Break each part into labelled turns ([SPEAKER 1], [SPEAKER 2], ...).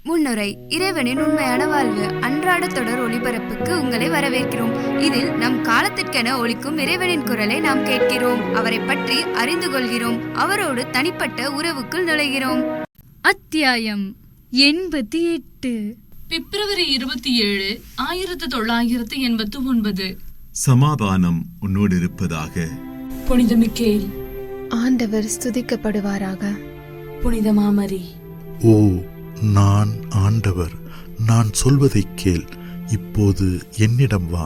[SPEAKER 1] முன்னுரை. இறைவனின் உண்மையான வாழ்வு அன்றாட தொடர் ஒளிபரப்புக்கு உங்களை வரவேற்கிறோம். இதில் நம் காலத்திற்கென ஒலிக்கும் இறைவனின் குரலை நாம் கேட்கிறோம், அவரை பற்றி அறிந்து கொள்கிறோம், அவரோடு தனிப்பட்ட உறவுக்குள் நுழைகிறோம்.
[SPEAKER 2] அத்தியாயம் 88.
[SPEAKER 3] பிப்ரவரி 27, 1989.
[SPEAKER 4] சமாதானம் உன்னோடு இருப்பதாக.
[SPEAKER 3] புனித மிக்கேல்.
[SPEAKER 5] ஆண்டவர் ஸ்துதிக்கப்படுவாராக.
[SPEAKER 3] புனித மாமரி.
[SPEAKER 6] ஓ நான் ஆண்டவர், நான் சொல்வதை கேள். இப்போது என்னிடம் வா,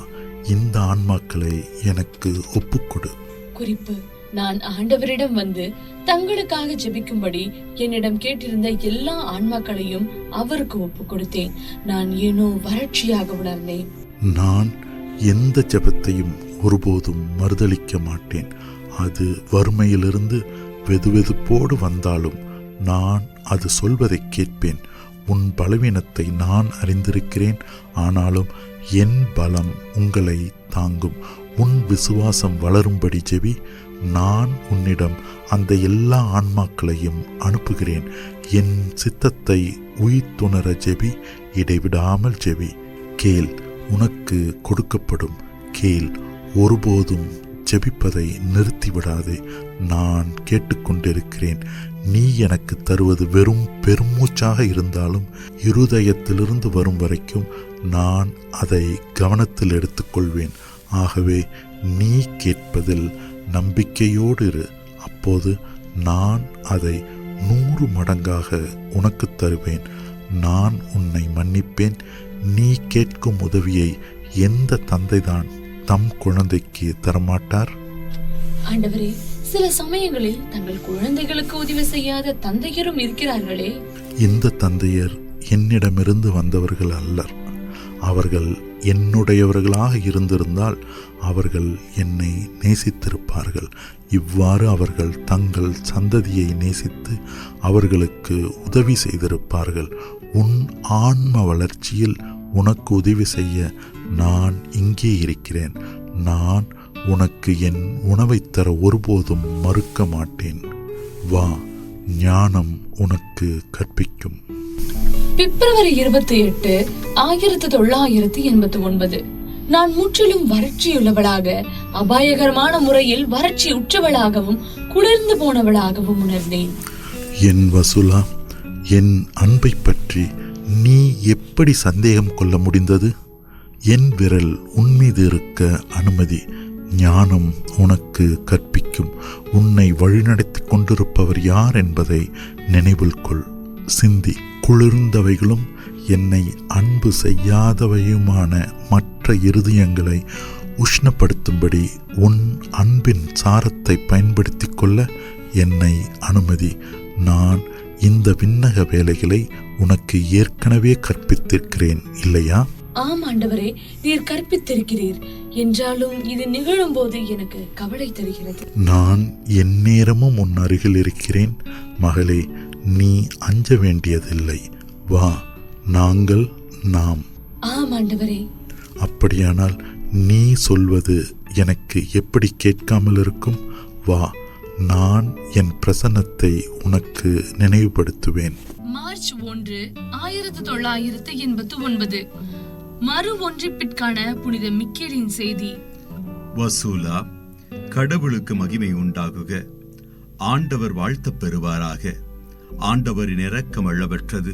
[SPEAKER 6] இந்த ஆன்மாக்களை எனக்கு ஒப்புக்கொடு.
[SPEAKER 3] குறிப்பு: நான் ஆண்டவரிடம் வந்து தங்களுக்காக ஜெபிக்கும்படி என்னிடம் கேட்டிருந்த எல்லா ஆன்மாக்களையும் அவருக்கு ஒப்பு கொடுத்தேன். நான் ஏனோ வறட்சியாக உணர்ந்தேன்.
[SPEAKER 6] நான் எந்த ஜெபத்தையும் ஒருபோதும் மறுதளிக்க மாட்டேன். அது வறுமையிலிருந்து வெதுவெதுப்போடு வந்தாலும் நான் அது சொல்வதை கேட்பேன். உன் பலவீனத்தை நான் அறிந்திருக்கிறேன், ஆனாலும் என் பலம் உங்களை தாங்கும். உன் விசுவாசம் வளரும்படி ஜெபி. நான் உன்னிடம் அந்த எல்லா ஆன்மாக்களையும் அனுப்புகிறேன். என் சித்தத்தை உயிர்த்துணர ஜெபி, இடைவிடாமல் ஜெபி. கேள், உனக்கு கொடுக்கப்படும். கேள், ஒருபோதும் ஜெபிப்பதை நிறுத்திவிடாதே. நான் கேட்டுக்கொண்டிருக்கிறேன். நீ எனக்கு தருவது வெறும் பெருமூச்சாக இருந்தாலும் இருதயத்திலிருந்து வரும் வரைக்கும் நான் அதை கவனத்தில் எடுத்துக்கொள்வேன். ஆகவே நீ கேட்பதில் நம்பிக்கையோடு இரு. அப்போது நான் அதை 100 மடங்காக உனக்கு தருவேன். நான் உன்னை மன்னிப்பேன். நீ கேட்கும் உதவியை எந்த தந்தைதான் தம் குழந்தைக்கு தரமாட்டார்?
[SPEAKER 3] ஆண்டவரே, சில சமயங்களில் தங்கள் குழந்தைகளுக்கு உதவி செய்யாத தந்தையரும் இருக்கிறார்களே.
[SPEAKER 6] இந்த தந்தையர் என்னிடமிருந்து வந்தவர்கள் அல்லர். அவர்கள் என்னுடையவர்களாக இருந்திருந்தால் அவர்கள் என்னை நேசித்திருப்பார்கள். இவ்வாறு அவர்கள் தங்கள் சந்ததியை நேசித்து அவர்களுக்கு உதவி செய்திருப்பார்கள். உன் ஆன்ம வளர்ச்சியில் உனக்கு உதவி செய்ய நான் இங்கே இருக்கிறேன். நான் உனக்கு என் உணவை தர ஒருபோதும் மறுக்க மாட்டேன். வா, ஞானம் உனக்கு கற்பிக்கும்.
[SPEAKER 3] பிப்ரவரி 28, 1989. நான் முற்றிலும் வறட்சியுள்ளவளாக, அபாயகரமான முறையில் வறட்சி உற்றவளாகவும் குளிர்ந்து போனவளாகவும் உணர்ந்தேன்.
[SPEAKER 6] என் வசூலா, என் அன்பை பற்றி நீ எப்படி சந்தேகம் கொள்ள முடிந்தது? என் விரல் உன்மீது இருக்க அனுமதி. ஞானம் உனக்கு கற்பிக்கும். உன்னை வழிநடத்தி கொண்டிருப்பவர் யார் என்பதை நினைவில் கொள். சிந்தி. குளிர்ந்தவைகளும் என்னை அன்பு செய்யாதவையுமான மற்ற இருதயங்களை உஷ்ணப்படுத்தும்படி உன் அன்பின் சாரத்தை பயன்படுத்தி கொள்ள என்னை அனுமதி. நான் இந்த விண்ணக வேலைகளை உனக்கு ஏற்கனவே கற்பித்திருக்கிறேன் இல்லையா?
[SPEAKER 3] ஆம் ஆண்டவரே, நீர் கற்பித்திருக்கிறீர். என்றாலும் இது நிகழும் போது எனக்கு கவலை தருகிறது.
[SPEAKER 6] நான் எந்நேரமும் உன் அருகில் இருக்கிறேன். மகளே, நீ அஞ்ச வேண்டியதில்லை. வா, நாங்கள் நாம்.
[SPEAKER 3] ஆம் ஆண்டவரே.
[SPEAKER 6] அப்படியானால் நீ சொல்வது எனக்கு எப்படி கேட்காமல் இருக்கும்? வா, நான் என் பிரசன்னத்தை உனக்கு நினைவுபடுத்துவேன்.
[SPEAKER 3] மார்ச் 1, 1989. மறு ஒன்றிப்பிற்கான புனித மிக்கேலின் செய்தி.
[SPEAKER 4] வசூலா, கடவுளுக்கு மகிமை உண்டாகுக. ஆண்டவர் வாழ்த்தப் பெறுவாராக. ஆண்டவரின் இரக்கம் அளவற்றது.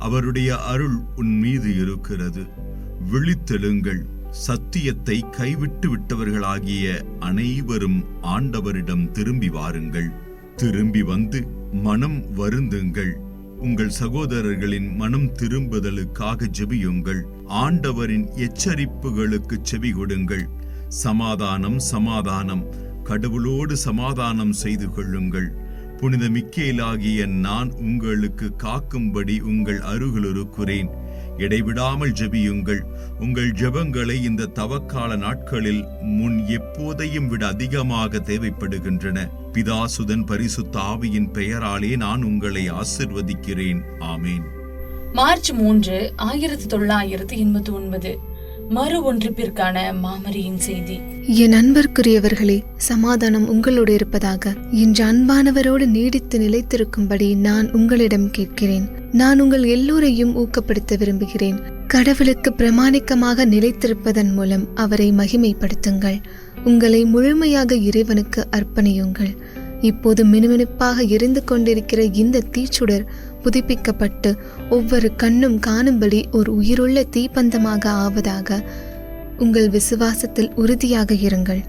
[SPEAKER 4] அவருடைய அருள் உன் மீது இருக்கிறது. விழித்தெழுங்கள். சத்தியத்தை கைவிட்டு விட்டவர்களாகிய அனைவரும் ஆண்டவரிடம் திரும்பி வாருங்கள். திரும்பி வந்து மனம் வருந்துங்கள். உங்கள் சகோதரர்களின் மனம் திரும்புதலுக்காக ஜெபியுங்கள். ஆண்டவரின் எச்சரிப்புகளுக்கு செவி கொடுங்கள். சமாதானம், சமாதானம். கடவுளோடு சமாதானம் செய்து கொள்ளுங்கள். புனித மிக்கேலாகிய நான் உங்களுக்கு காக்கும்படி உங்கள் அருகில் இருக்கிறேன். இடைவிடாமல் ஜெபியுங்கள். உங்கள் ஜெபங்களை இந்த தவக்கால நாட்களில் முன் எப்போதையும் விட அதிகமாக தேவைப்படுகின்றன. பிதாசுதன் பரிசுத்த ஆவியின் பெயராலே நான் உங்களை ஆசிர்வதிக்கிறேன். ஆமேன்.
[SPEAKER 3] மார்ச் 3, 1989. மறு ஒன்றிப்பிற்கான மாமரியின் செய்தி.
[SPEAKER 5] என் அன்பிற்குரியவர்களே, சமாதானம் உங்களோடு இருப்பதாக. இன்று அன்பானவரோடு நீடித்து நிலைத்திருக்கும்படி நான் உங்களிடம் கேட்கிறேன். நான் உங்கள் எல்லோரையும் ஊக்கப்படுத்த விரும்புகிறேன். கடவுளுக்கு பிரமாணிக்கமாக நிலைத்திருப்பதன் மூலம் அவரை மகிமைப்படுத்துங்கள். உங்களை முழுமையாக இறைவனுக்கு அர்ப்பணியுங்கள். இப்போது மினுமினுப்பாக எரிந்து கொண்டிருக்கிற இந்த தீச்சுடர் புதுப்பிக்கப்பட்டு ஒவ்வொரு கண்ணும் காணும்படி ஒரு உயிருள்ள தீப்பந்தமாக ஆவதாக. உங்கள் விசுவாசத்தில் உறுதியாக இருங்கள்.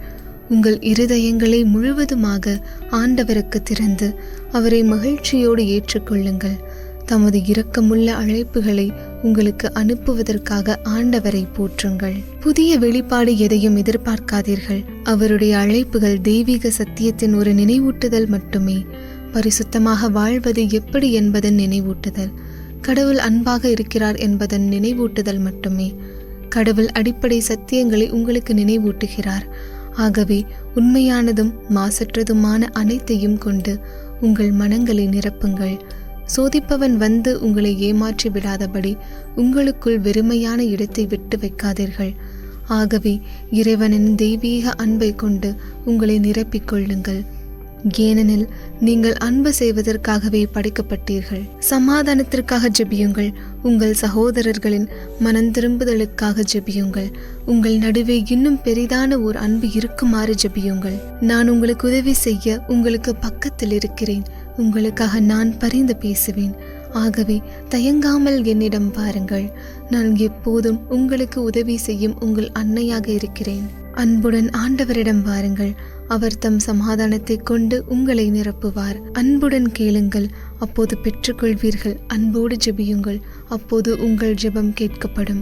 [SPEAKER 5] உங்கள் இருதயங்களை முழுவதுமாக ஆண்டவருக்கு திறந்து அவரை மகிழ்ச்சியோடு ஏற்றுக்கொள்ளுங்கள். தமது இரக்கமுள்ள அழைப்புகளை உங்களுக்கு அனுப்புவதற்காக ஆண்டவரை போற்றுங்கள். புதிய வெளிப்பாடு எதையும் எதிர்பார்க்காதீர்கள். அவருடைய அழைப்புகள் தெய்வீக சத்தியத்தின் ஒரு நினைவூட்டுதல் மட்டுமே. பரிசுத்தமாக வாழ்வது எப்படி என்பதன் நினைவூட்டுதல், கடவுள் அன்பாக இருக்கிறார் என்பதன் நினைவூட்டுதல் மட்டுமே. கடவுள் அடிப்படை சத்தியங்களை உங்களுக்கு நினைவூட்டுகிறார். ஆகவே உண்மையானதும் மாசற்றதுமான அனைத்தையும் கொண்டு உங்கள் மனங்களை நிரப்புங்கள். சோதிப்பவன் வந்து உங்களை ஏமாற்றி விடாதபடி உங்களுக்குள் வெறுமையான இடத்தை விட்டு வைக்காதீர்கள். ஆகவே இறைவனின் தெய்வீக அன்பை கொண்டு உங்களை நிரப்பிக் கொள்ளுங்கள். ஏனெனில் நீங்கள் அன்பு செய்வதற்காகவே படைக்கப்பட்டீர்கள். சமாதானத்திற்காக ஜெபியுங்கள். உங்கள் சகோதரர்களின் மனம் திரும்புதலுக்காக ஜெபியுங்கள். உங்கள் நடுவே இன்னும் பெரிதான ஒரு அன்பு இருக்குமாறு ஜெபியுங்கள். நான் உங்களுக்கு உதவி செய்ய உங்களுக்கு பக்கத்தில் இருக்கிறேன். உங்களுக்காக நான் பரிந்து பேசுவேன். ஆகவே தயங்காமல் என்னிடம் வாருங்கள். நான் எப்போதும் உங்களுக்கு உதவி செய்யும் உங்கள் அன்னையாக இருக்கிறேன். அன்புடன் ஆண்டவரிடம் வாருங்கள். அவர் தம் சமாதானத்தை கொண்டு உங்களை நிரப்புவார். அன்புடன் கேளுங்கள், அப்போது பெற்றுக்கொள்வீர்கள். அன்போடு ஜெபியுங்கள், அப்போது உங்கள் ஜெபம் கேட்கப்படும்.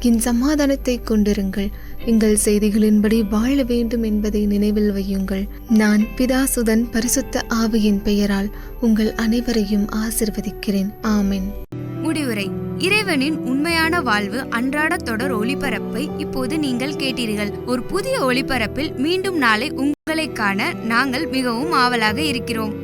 [SPEAKER 5] என் சமாதானத்தை கொண்டிருங்கள். எங்கள் செய்திகளின்படி வாழ வேண்டும் என்பதை நினைவில் வையுங்கள். நான் பிதாசுதன் பரிசுத்த ஆவியின் பெயரால் உங்கள் அனைவரையும் ஆசிர்வதிக்கிறேன். ஆமென்.
[SPEAKER 1] முடிவுரை. இறைவனின் உண்மையான வாழ்வு அன்றாட தொடர் ஒளிபரப்பை இப்போது நீங்கள் கேட்டீர்கள். ஒரு புதிய ஒளிபரப்பில் மீண்டும் நாளை உங்களை காண நாங்கள் மிகவும் ஆவலாக இருக்கிறோம்.